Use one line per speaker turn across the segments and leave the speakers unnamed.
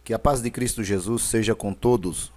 Que a paz de Cristo Jesus seja com todos.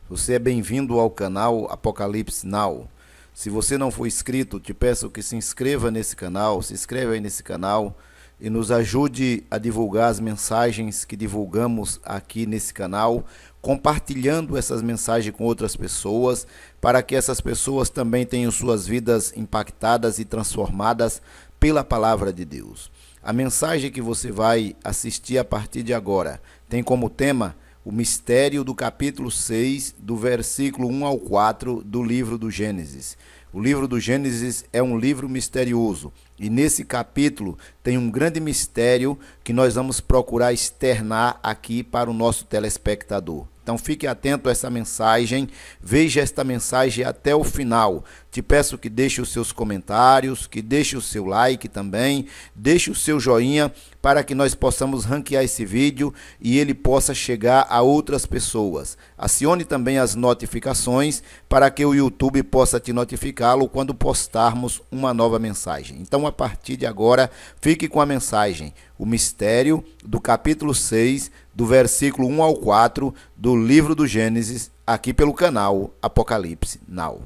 Você é bem-vindo ao canal Apocalipse Now. Se você não for inscrito, te peço que se inscreva nesse canal, se inscreva aí nesse canal e nos ajude a divulgar as mensagens que divulgamos aqui nesse canal, compartilhando essas mensagens com outras pessoas, para que essas pessoas também tenham suas vidas impactadas e transformadas pela palavra de Deus. A mensagem que você vai assistir a partir de agora tem como tema o mistério do capítulo 6, do versículo 1 ao 4 do livro do Gênesis. O livro do Gênesis é um livro misterioso e nesse capítulo tem um grande mistério que nós vamos procurar externar aqui para o nosso telespectador. Então fique atento a essa mensagem, veja esta mensagem até o final. Te peço que deixe os seus comentários, que deixe o seu like também, deixe o seu joinha para que nós possamos ranquear esse vídeo e ele possa chegar a outras pessoas. Acione também as notificações para que o YouTube possa te notificá-lo quando postarmos uma nova mensagem. Então, a partir de agora, fique com a mensagem, o mistério do capítulo 6, do versículo 1 ao 4 do livro do Gênesis, aqui pelo canal Apocalipse Now.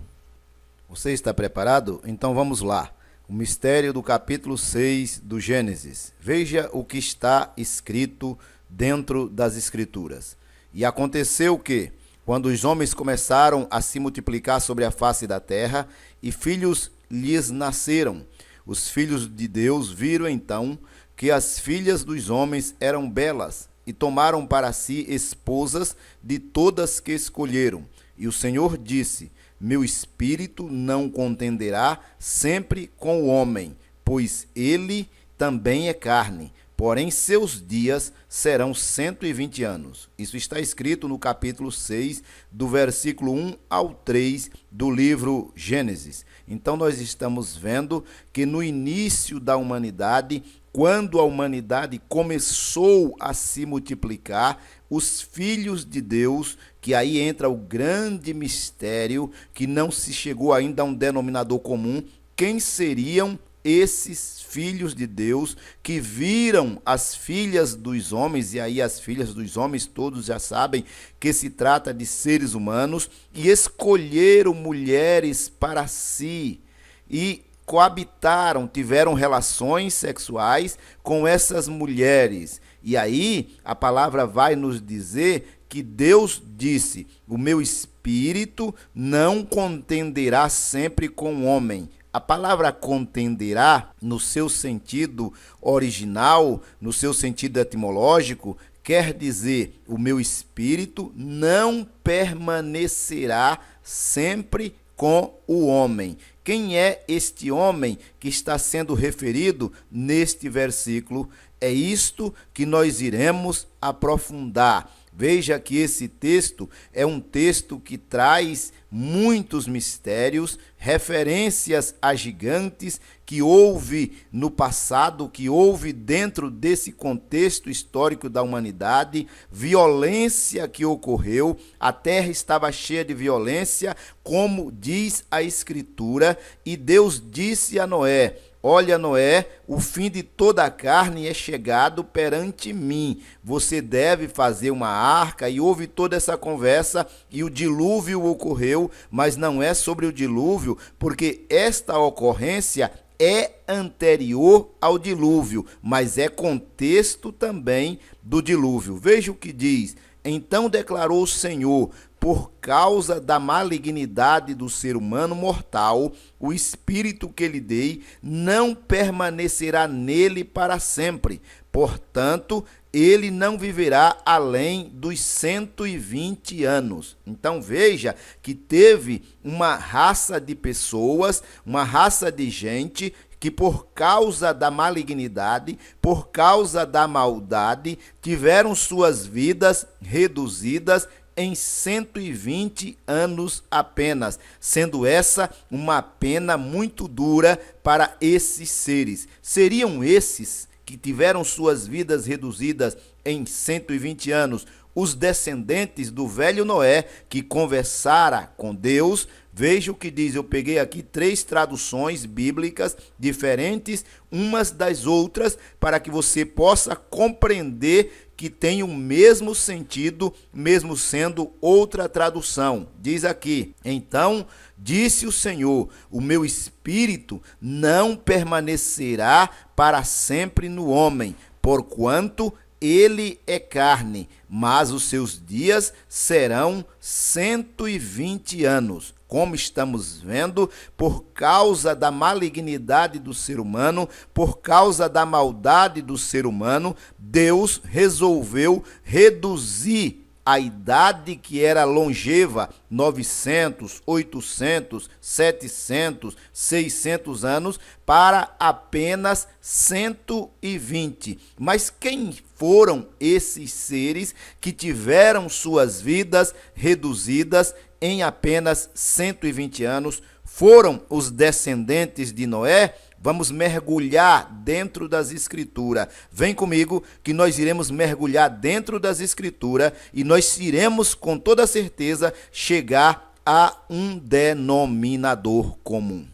Você está preparado? Então vamos lá. O mistério do capítulo 6 do Gênesis. Veja o que está escrito dentro das Escrituras. E aconteceu que, quando os homens começaram a se multiplicar sobre a face da terra, e filhos lhes nasceram, os filhos de Deus viram então que as filhas dos homens eram belas, e tomaram para si esposas de todas que escolheram. E o Senhor disse: meu espírito não contenderá sempre com o homem, pois ele também é carne, porém seus dias serão 120 anos. Isso está escrito no capítulo 6, do versículo 1 ao 3 do livro Gênesis. Então nós estamos vendo que no início da humanidade, quando a humanidade começou a se multiplicar, os filhos de Deus, que aí entra o grande mistério, que não se chegou ainda a um denominador comum, quem seriam esses filhos de Deus que viram as filhas dos homens, e aí as filhas dos homens todos já sabem que se trata de seres humanos, e escolheram mulheres para si, e coabitaram, tiveram relações sexuais com essas mulheres. E aí a palavra vai nos dizer que Deus disse: o meu espírito não contenderá sempre com o homem. A palavra contenderá, no seu sentido original, no seu sentido etimológico, quer dizer: o meu espírito não permanecerá sempre com o homem. Quem é este homem que está sendo referido neste versículo? É isto que nós iremos aprofundar. Veja que esse texto é um texto que traz muitos mistérios, referências a gigantes que houve no passado, que houve dentro desse contexto histórico da humanidade, violência que ocorreu, a terra estava cheia de violência, como diz a Escritura, e Deus disse a Noé: olha, Noé, o fim de toda a carne é chegado perante mim. Você deve fazer uma arca. E houve toda essa conversa e o dilúvio ocorreu, mas não é sobre o dilúvio, porque esta ocorrência é anterior ao dilúvio, mas é contexto também do dilúvio. Veja o que diz: então declarou o Senhor: por causa da malignidade do ser humano mortal, o espírito que lhe dei não permanecerá nele para sempre. Portanto, ele não viverá além dos 120 anos. Então veja que teve uma raça de pessoas, uma raça de gente que por causa da malignidade, por causa da maldade, tiveram suas vidas reduzidas em 120 anos apenas, sendo essa uma pena muito dura para esses seres. Seriam esses que tiveram suas vidas reduzidas em 120 anos os descendentes do velho Noé, que conversara com Deus. Veja o que diz, eu peguei aqui 3 traduções bíblicas diferentes, umas das outras, para que você possa compreender que tem o mesmo sentido, mesmo sendo outra tradução. Diz aqui: então disse o Senhor, o meu espírito não permanecerá para sempre no homem, porquanto ele é carne, mas os seus dias serão 120 anos. Como estamos vendo, por causa da malignidade do ser humano, por causa da maldade do ser humano, Deus resolveu reduzir a idade que era longeva, 900, 800, 700, 600 anos, para apenas 120. Mas quem foram esses seres que tiveram suas vidas reduzidas em apenas 120 anos? Foram os descendentes de Noé? Vamos mergulhar dentro das Escrituras. Vem comigo que nós iremos mergulhar dentro das Escrituras e nós iremos com toda certeza chegar a um denominador comum.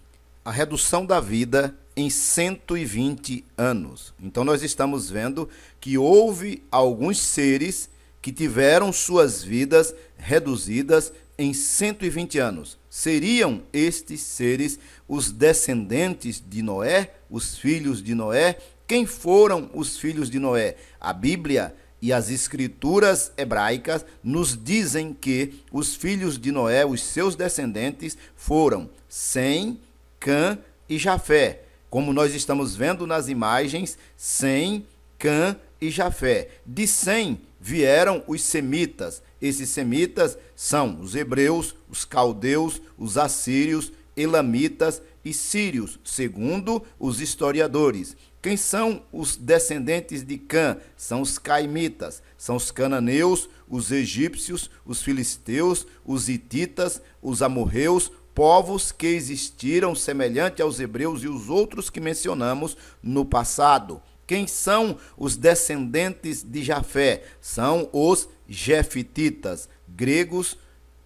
A redução da vida em 120 anos. Então nós estamos vendo que houve alguns seres que tiveram suas vidas reduzidas em 120 anos. Seriam estes seres os descendentes de Noé, os filhos de Noé? Quem foram os filhos de Noé? A Bíblia e as escrituras hebraicas nos dizem que os filhos de Noé, os seus descendentes, foram Sem, Cã e Jafé. Como nós estamos vendo nas imagens, Sem, Cã e Jafé. De Sem vieram os semitas. Esses semitas são os hebreus, os caldeus, os assírios, elamitas e sírios, segundo os historiadores. Quem são os descendentes de Cã? São os caimitas, são os cananeus, os egípcios, os filisteus, os hititas, os amorreus, povos que existiram semelhante aos hebreus e os outros que mencionamos no passado. Quem são os descendentes de Jafé? São os jefititas, gregos,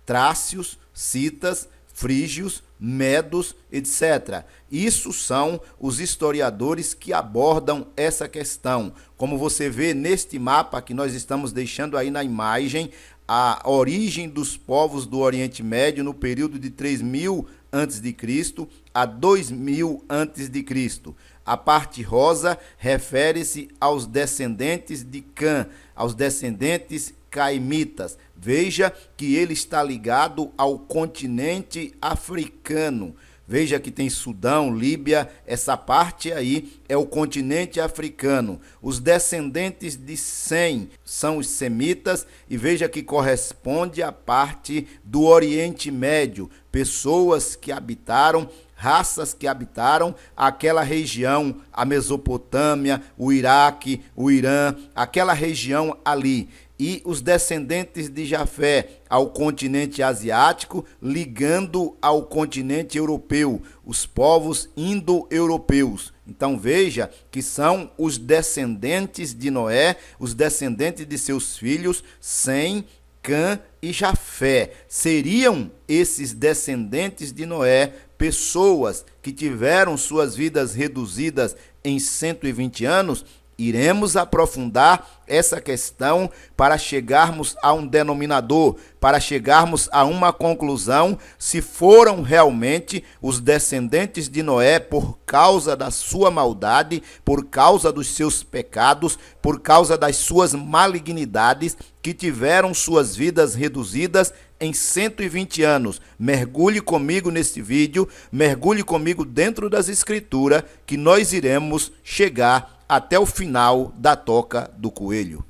trácios, citas, frígios, medos, etc. Isso são os historiadores que abordam essa questão. Como você vê neste mapa que nós estamos deixando aí na imagem, a origem dos povos do Oriente Médio no período de 3000 a.C. a 2000 a.C. A parte rosa refere-se aos descendentes de Cã, aos descendentes caimitas. Veja que ele está ligado ao continente africano. Veja que tem Sudão, Líbia, essa parte aí é o continente africano. Os descendentes de Sem são os semitas e veja que corresponde à parte do Oriente Médio, pessoas que habitaram, raças que habitaram aquela região, a Mesopotâmia, o Iraque, o Irã, aquela região ali. E os descendentes de Jafé ao continente asiático, ligando ao continente europeu, os povos indo-europeus. Então veja que são os descendentes de Noé, os descendentes de seus filhos, Sem, Cã e Jafé. Seriam esses descendentes de Noé pessoas que tiveram suas vidas reduzidas em 120 anos? Iremos aprofundar essa questão para chegarmos a um denominador, para chegarmos a uma conclusão, se foram realmente os descendentes de Noé por causa da sua maldade, por causa dos seus pecados, por causa das suas malignidades, que tiveram suas vidas reduzidas em 120 anos. Mergulhe comigo neste vídeo, mergulhe comigo dentro das Escrituras, que nós iremos chegar até o final da toca do coelho.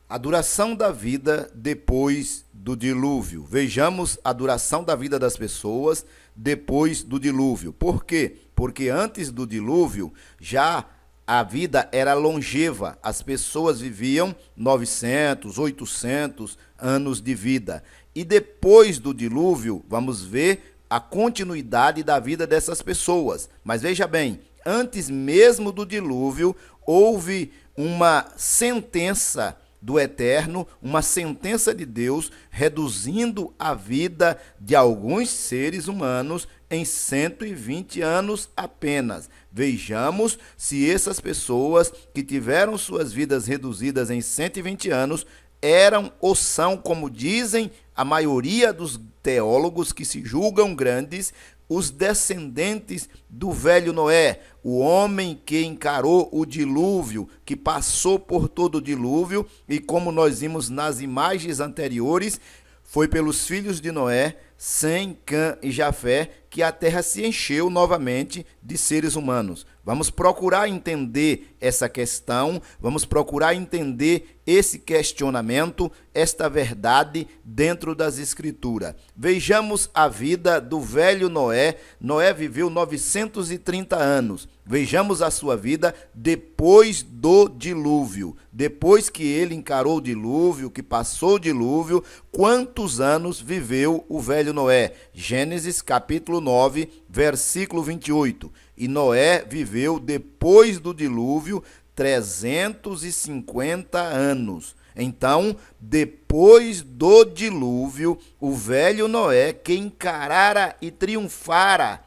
A duração da vida depois do dilúvio. Vejamos a duração da vida das pessoas depois do dilúvio. Por quê? Porque antes do dilúvio já a vida era longeva. As pessoas viviam 900, 800 anos de vida. E depois do dilúvio, vamos ver a continuidade da vida dessas pessoas. Mas veja bem, antes mesmo do dilúvio, houve uma sentença do Eterno, uma sentença de Deus, reduzindo a vida de alguns seres humanos em 120 anos apenas. Vejamos se essas pessoas que tiveram suas vidas reduzidas em 120 anos eram ou são, como dizem a maioria dos teólogos que se julgam grandes, os descendentes do velho Noé, o homem que encarou o dilúvio, que passou por todo o dilúvio, e como nós vimos nas imagens anteriores, foi pelos filhos de Noé, Sem, Cã e Jafé, que a terra se encheu novamente de seres humanos. Vamos procurar entender essa questão, vamos procurar entender esse questionamento, esta verdade dentro das Escrituras. Vejamos a vida do velho Noé. Noé viveu 930 anos. Vejamos a sua vida depois do dilúvio. Depois que ele encarou o dilúvio, que passou o dilúvio, quantos anos viveu o velho Noé? Gênesis capítulo 9, versículo 28. E Noé viveu depois do dilúvio 350 anos. Então, depois do dilúvio, o velho Noé, que encarara e triunfara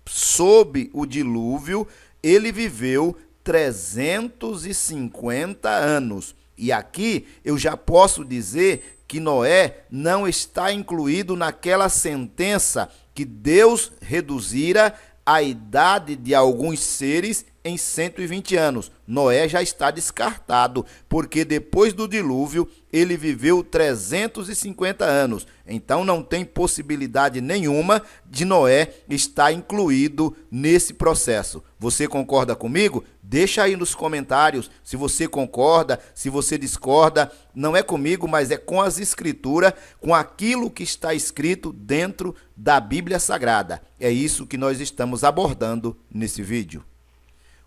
sob o dilúvio, ele viveu 350 anos. E aqui eu já posso dizer que Noé não está incluído naquela sentença que Deus reduzira a idade de alguns seres em 120 anos. Noé já está descartado, porque depois do dilúvio ele viveu 350 anos. Então não tem possibilidade nenhuma de Noé estar incluído nesse processo. Você concorda comigo? Deixa aí nos comentários se você concorda, se você discorda. Não é comigo, mas é com as Escrituras, com aquilo que está escrito dentro da Bíblia Sagrada. É isso que nós estamos abordando nesse vídeo.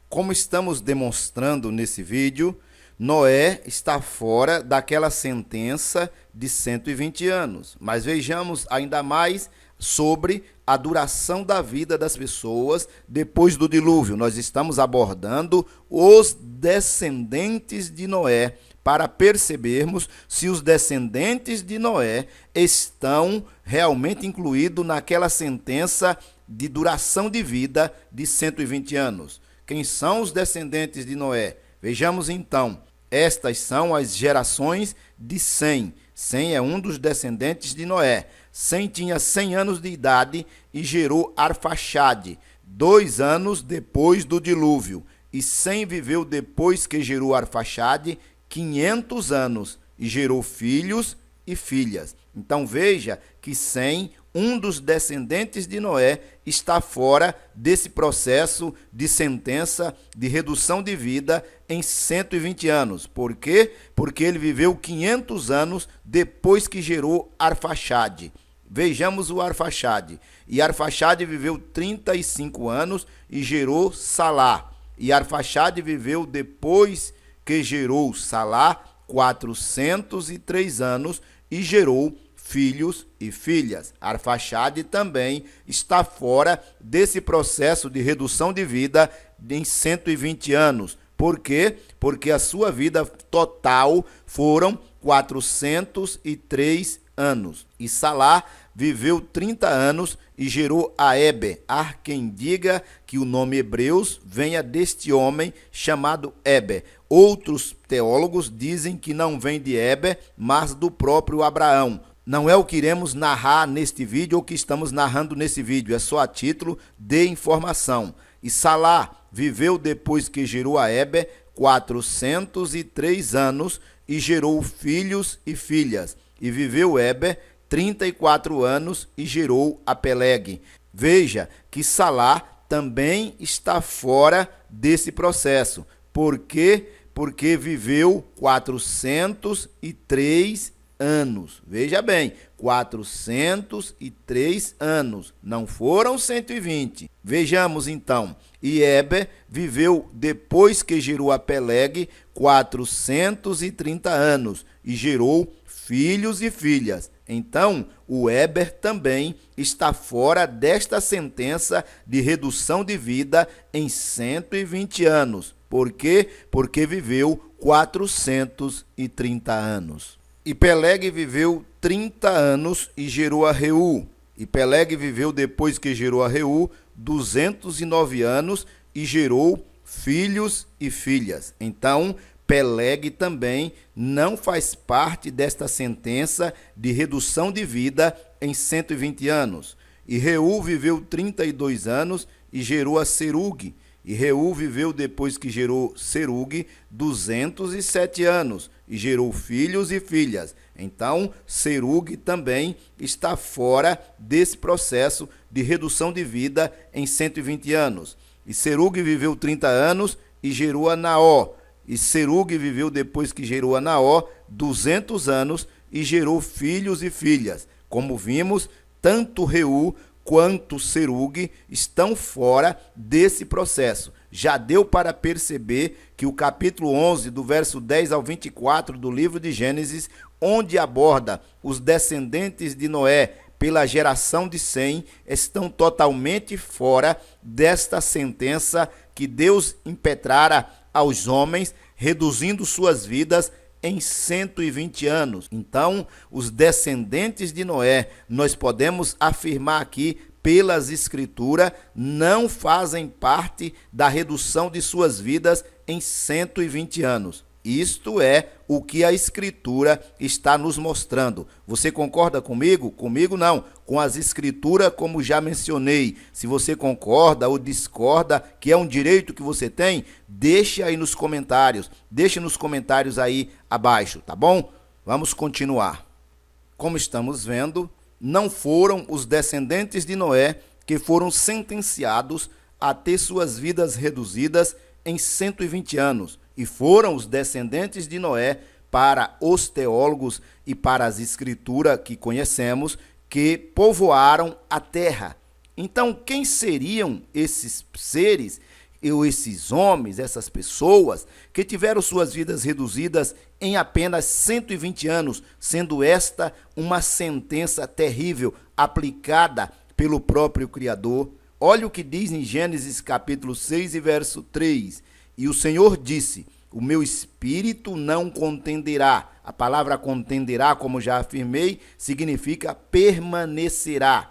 Como estamos demonstrando nesse vídeo, Noé está fora daquela sentença de 120 anos. Mas vejamos ainda mais sobre a duração da vida das pessoas depois do dilúvio. Nós estamos abordando os descendentes de Noé, para percebermos se os descendentes de Noé estão realmente incluídos naquela sentença de duração de vida de 120 anos. Quem são os descendentes de Noé? Vejamos então. Estas são as gerações de Sem. Sem é um dos descendentes de Noé. Sem tinha 100 anos de idade e gerou Arfaxade, 2 anos depois do dilúvio. E Sem viveu depois que gerou Arfaxade 500 anos e gerou filhos e filhas. Então veja que Sem, um dos descendentes de Noé, está fora desse processo de sentença de redução de vida em 120 anos. Por quê? Porque ele viveu 500 anos depois que gerou Arfaxade. Vejamos o Arfaxade. E Arfaxade viveu 35 anos e gerou Salá. E Arfaxade viveu depois que gerou Salá 403 anos e gerou filhos e filhas. Arfaxade também está fora desse processo de redução de vida em 120 anos. Por quê? Porque a sua vida total foram 403 anos. E Salá viveu 30 anos e gerou a Eber. Há quem diga que o nome Hebreus venha deste homem chamado Eber. Outros teólogos dizem que não vem de Eber, mas do próprio Abraão. Não é o que iremos narrar neste vídeo ou que estamos narrando nesse vídeo, é só a título de informação. E Salá viveu depois que gerou a Eber 403 anos e gerou filhos e filhas. E viveu Eber 34 anos e gerou a Peleg. Veja que Salá também está fora desse processo. Por quê? Porque viveu 403 anos. Veja bem, 403 anos. Não foram 120. Vejamos então. E Eber viveu depois que gerou a Peleg 430 anos e gerou filhos e filhas. Então, o Eber também está fora desta sentença de redução de vida em 120 anos. Por quê? Porque viveu 430 anos. E Peleg viveu 30 anos e gerou a Reu. E Peleg viveu depois que gerou a Reu 209 anos e gerou filhos e filhas. Então, Peleg também não faz parte desta sentença de redução de vida em 120 anos. E Reu viveu 32 anos e gerou a Serug. E Reu viveu depois que gerou Serug 207 anos e gerou filhos e filhas. Então, Serug também está fora desse processo de redução de vida em 120 anos. E Serug viveu 30 anos e gerou a Naó. E Serug viveu depois que gerou a Naó 200 anos e gerou filhos e filhas. Como vimos, tanto Reu quanto Serug estão fora desse processo. Já deu para perceber que o capítulo 11, do verso 10 ao 24 do livro de Gênesis, onde aborda os descendentes de Noé pela geração de Sem, estão totalmente fora desta sentença que Deus impetrara aos homens, reduzindo suas vidas em 120 anos. Então, os descendentes de Noé, nós podemos afirmar aqui, pelas Escrituras, não fazem parte da redução de suas vidas em 120 anos. Isto é o que a Escritura está nos mostrando. Você concorda comigo? Comigo não. Com as Escrituras, como já mencionei. Se você concorda ou discorda, que é um direito que você tem, deixe aí nos comentários. Deixe nos comentários aí abaixo, tá bom? Vamos continuar. Como estamos vendo, não foram os descendentes de Noé que foram sentenciados a ter suas vidas reduzidas em 120 anos. E foram os descendentes de Noé, para os teólogos e para as escrituras que conhecemos, que povoaram a terra. Então, quem seriam esses seres, ou esses homens, essas pessoas, que tiveram suas vidas reduzidas em apenas 120 anos, sendo esta uma sentença terrível aplicada pelo próprio Criador? Olha o que diz em Gênesis capítulo 6 e verso 3. E o Senhor disse: o meu espírito não contenderá. A palavra contenderá, como já afirmei, significa permanecerá.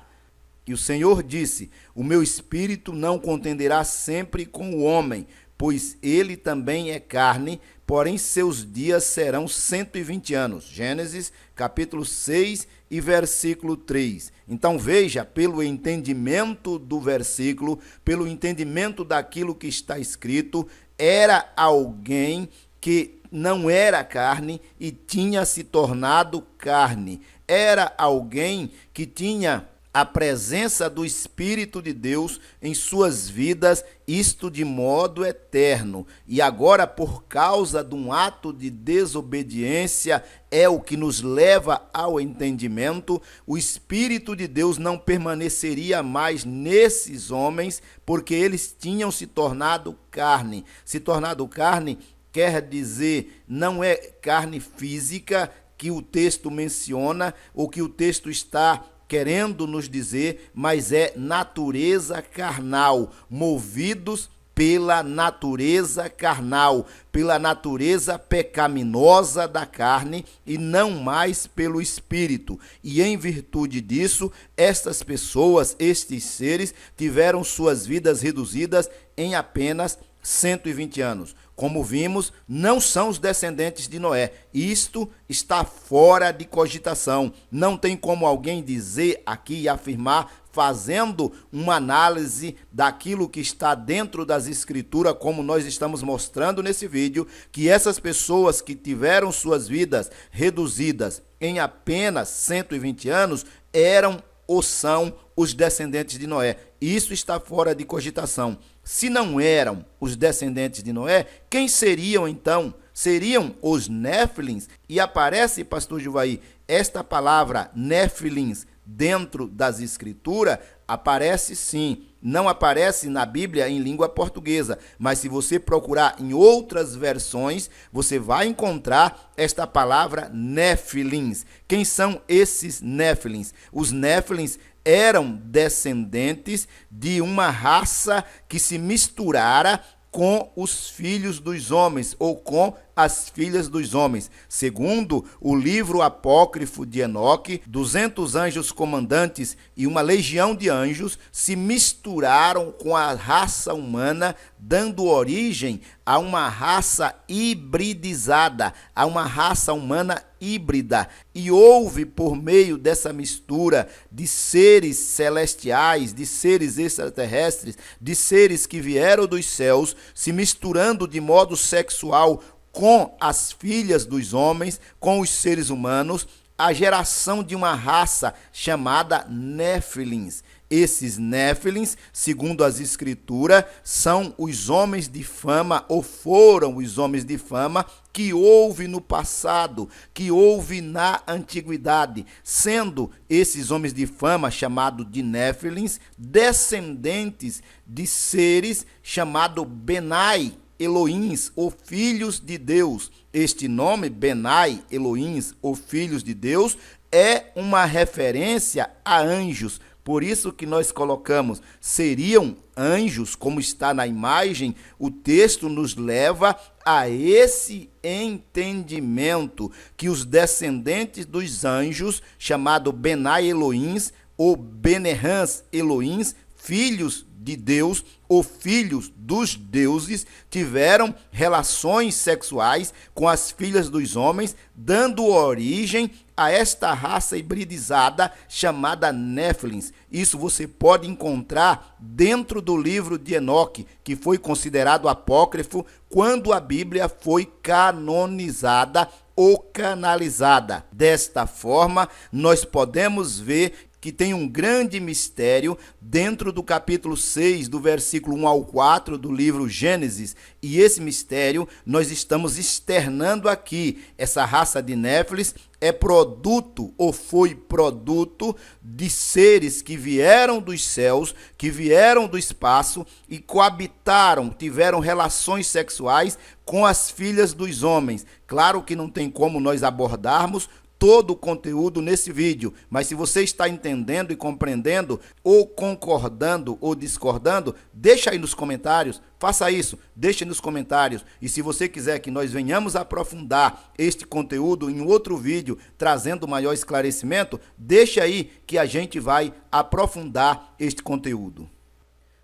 E o Senhor disse: o meu espírito não contenderá sempre com o homem, pois ele também é carne, porém seus dias serão 120 anos. Gênesis capítulo 6 e versículo 3. Então veja, pelo entendimento do versículo, pelo entendimento daquilo que está escrito, era alguém que não era carne e tinha se tornado carne. Era alguém que tinha a presença do Espírito de Deus em suas vidas, isto de modo eterno. E agora, por causa de um ato de desobediência, é o que nos leva ao entendimento, o Espírito de Deus não permaneceria mais nesses homens, porque eles tinham se tornado carne. Se tornado carne quer dizer, não é carne física que o texto menciona, ou que o texto está querendo nos dizer, mas é natureza carnal, movidos pela natureza carnal, pela natureza pecaminosa da carne e não mais pelo Espírito. E em virtude disso, estas pessoas, estes seres, tiveram suas vidas reduzidas em apenas 120 anos. Como vimos, não são os descendentes de Noé. Isto está fora de cogitação. Não tem como alguém dizer aqui e afirmar, fazendo uma análise daquilo que está dentro das Escrituras, como nós estamos mostrando nesse vídeo, que essas pessoas que tiveram suas vidas reduzidas em apenas 120 anos eram ou são os descendentes de Noé. Isso está fora de cogitação. Se não eram os descendentes de Noé, quem seriam então? Seriam os Néfilins? E aparece, pastor Juvaí, esta palavra Néfilins dentro das Escrituras? Aparece sim. Não aparece na Bíblia em língua portuguesa, mas se você procurar em outras versões, você vai encontrar esta palavra Néfilins. Quem são esses Néfilins? Os Néfilins eram descendentes de uma raça que se misturara com os filhos dos homens, ou com as filhas dos homens. Segundo o livro apócrifo de Enoque, 200 anjos comandantes e uma legião de anjos se misturaram com a raça humana, dando origem a uma raça hibridizada, a uma raça humana híbrida. E houve, por meio dessa mistura de seres celestiais, de seres extraterrestres, de seres que vieram dos céus, se misturando de modo sexual com as filhas dos homens, com os seres humanos, a geração de uma raça chamada Néfilins. Esses Néfilins, segundo as escrituras, são os homens de fama, ou foram os homens de fama, que houve no passado, que houve na antiguidade, sendo esses homens de fama, chamados de Néfilins, descendentes de seres chamados Benai, Elohims, ou filhos de Deus. Este nome, Benai, Elohims, ou filhos de Deus, é uma referência a anjos. Por isso que nós colocamos, seriam anjos, como está na imagem. O texto nos leva a esse entendimento, que os descendentes dos anjos, chamado Benai Elohims, ou Benerhans Elohims, filhos de Deus, ou filhos dos deuses, tiveram relações sexuais com as filhas dos homens, dando origem a esta raça hibridizada chamada Néfilins. Isso você pode encontrar dentro do livro de Enoque, que foi considerado apócrifo quando a Bíblia foi canonizada ou canalizada. Desta forma, nós podemos ver que tem um grande mistério dentro do capítulo 6, do versículo 1 ao 4 do livro Gênesis. E esse mistério nós estamos externando aqui. Essa raça de Néfilis é produto, ou foi produto, de seres que vieram dos céus, que vieram do espaço e coabitaram, tiveram relações sexuais com as filhas dos homens. Claro que não tem como nós abordarmos todo o conteúdo nesse vídeo, mas se você está entendendo e compreendendo, ou concordando ou discordando, deixa aí nos comentários, faça isso, deixe nos comentários. E se você quiser que nós venhamos aprofundar este conteúdo em outro vídeo, trazendo maior esclarecimento, deixa aí que a gente vai aprofundar este conteúdo.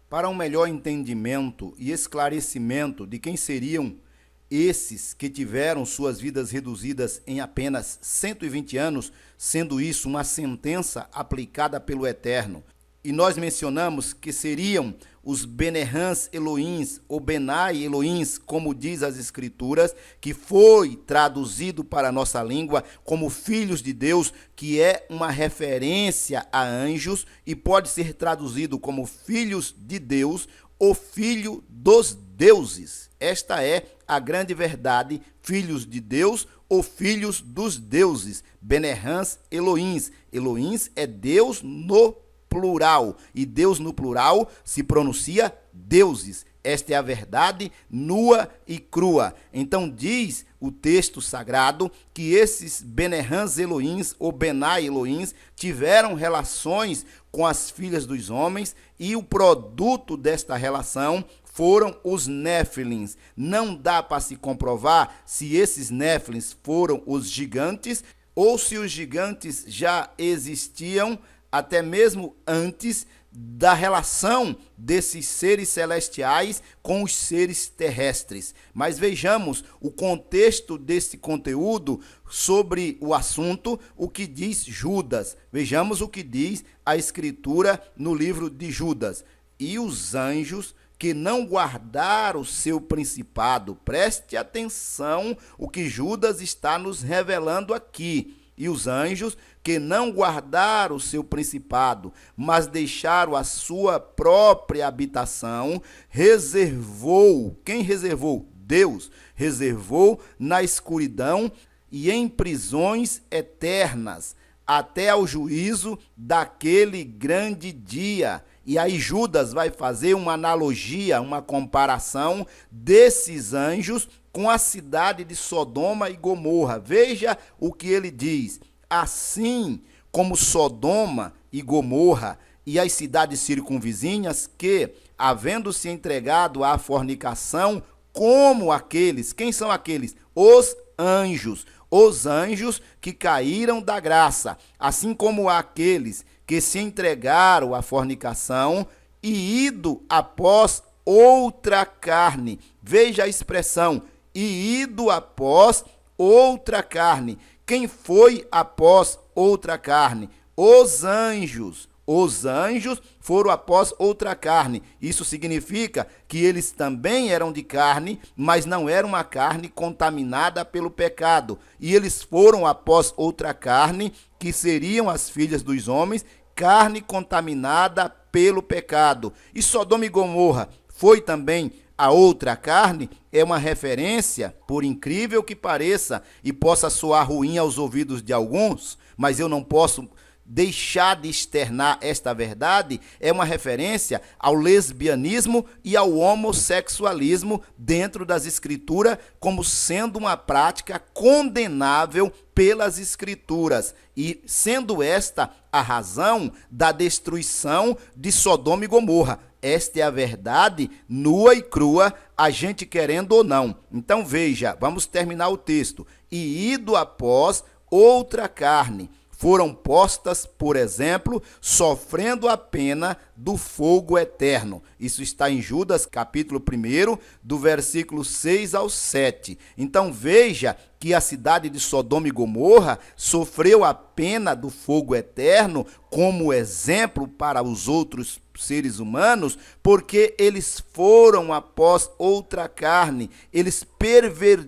Para um melhor entendimento e esclarecimento de quem seriam esses que tiveram suas vidas reduzidas em apenas 120 anos, sendo isso uma sentença aplicada pelo Eterno. E nós mencionamos que seriam os Benerhans Elohims, ou Benai Elohims, como diz as Escrituras, que foi traduzido para a nossa língua como filhos de Deus, que é uma referência a anjos, e pode ser traduzido como filhos de Deus, ou filho dos deuses. Esta é a grande verdade, filhos de Deus ou filhos dos deuses. Benerhans Elohims. Elohims é Deus no plural, e Deus no plural se pronuncia deuses. Esta é a verdade nua e crua. Então diz o texto sagrado que esses Benerhans Elohims ou Benai Elohims tiveram relações com as filhas dos homens, e o produto desta relação foram os Néfilins. Não dá para se comprovar se esses Néfilins foram os gigantes ou se os gigantes já existiam até mesmo antes da relação desses seres celestiais com os seres terrestres. Mas vejamos o contexto desse conteúdo sobre o assunto, o que diz Judas. Vejamos o que diz a Escritura no livro de Judas. E os anjos que não guardaram o seu principado. Preste atenção o que Judas está nos revelando aqui. E os anjos que não guardaram o seu principado, mas deixaram a sua própria habitação, reservou. Quem reservou? Deus reservou na escuridão e em prisões eternas, até ao juízo daquele grande dia. E aí Judas vai fazer uma analogia, uma comparação desses anjos com a cidade de Sodoma e Gomorra. Veja o que ele diz. Assim como Sodoma e Gomorra e as cidades circunvizinhas que, havendo-se entregado à fornicação, como aqueles, quem são aqueles? Os anjos que caíram da graça, assim como aqueles que se entregaram à fornicação e ido após outra carne. Veja a expressão, e ido após outra carne. Quem foi após outra carne? Os anjos. Os anjos foram após outra carne. Isso significa que eles também eram de carne, mas não era uma carne contaminada pelo pecado. E eles foram após outra carne, que seriam as filhas dos homens, carne contaminada pelo pecado. E Sodoma e Gomorra foi também a outra carne? É uma referência, por incrível que pareça e possa soar ruim aos ouvidos de alguns, mas eu não posso deixar de externar esta verdade, é uma referência ao lesbianismo e ao homossexualismo dentro das escrituras, como sendo uma prática condenável pelas escrituras, e sendo esta a razão da destruição de Sodoma e Gomorra. Esta é a verdade nua e crua, a gente querendo ou não. Então veja, vamos terminar o texto. E ido após outra carne, foram postas, por exemplo, sofrendo a pena do fogo eterno. Isso está em Judas, capítulo 1, do versículo 6 ao 7. Então veja que a cidade de Sodoma e Gomorra sofreu a pena do fogo eterno como exemplo para os outros seres humanos, porque eles foram após outra carne, eles perverteram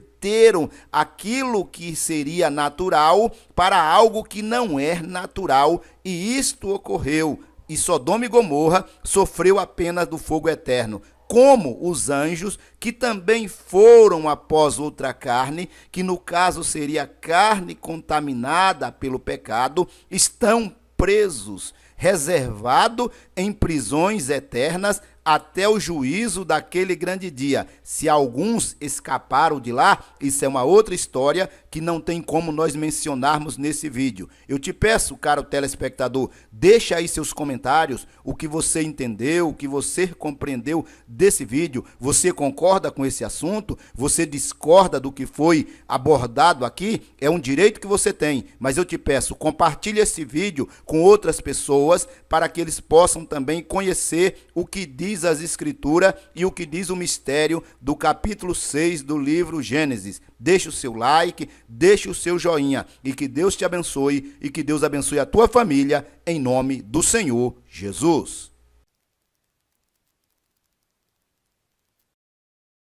aquilo que seria natural para algo que não é natural, e isto ocorreu. E Sodoma e Gomorra sofreu a pena do fogo eterno, como os anjos, que também foram após outra carne, que no caso seria carne contaminada pelo pecado, estão presos, reservado em prisões eternas até o juízo daquele grande dia. Se alguns escaparam de lá, isso é uma outra história que não tem como nós mencionarmos nesse vídeo. Eu te peço, caro telespectador, deixa aí seus comentários, o que você entendeu, o que você compreendeu desse vídeo. Você concorda com esse assunto? Você discorda do que foi abordado aqui? É um direito que você tem, mas eu te peço, compartilhe esse vídeo com outras pessoas para que eles possam também conhecer o que diz as Escrituras e o que diz o mistério do capítulo 6 do livro Gênesis. Deixe o seu like, deixe o seu joinha, e que Deus te abençoe e que Deus abençoe a tua família, em nome do Senhor Jesus.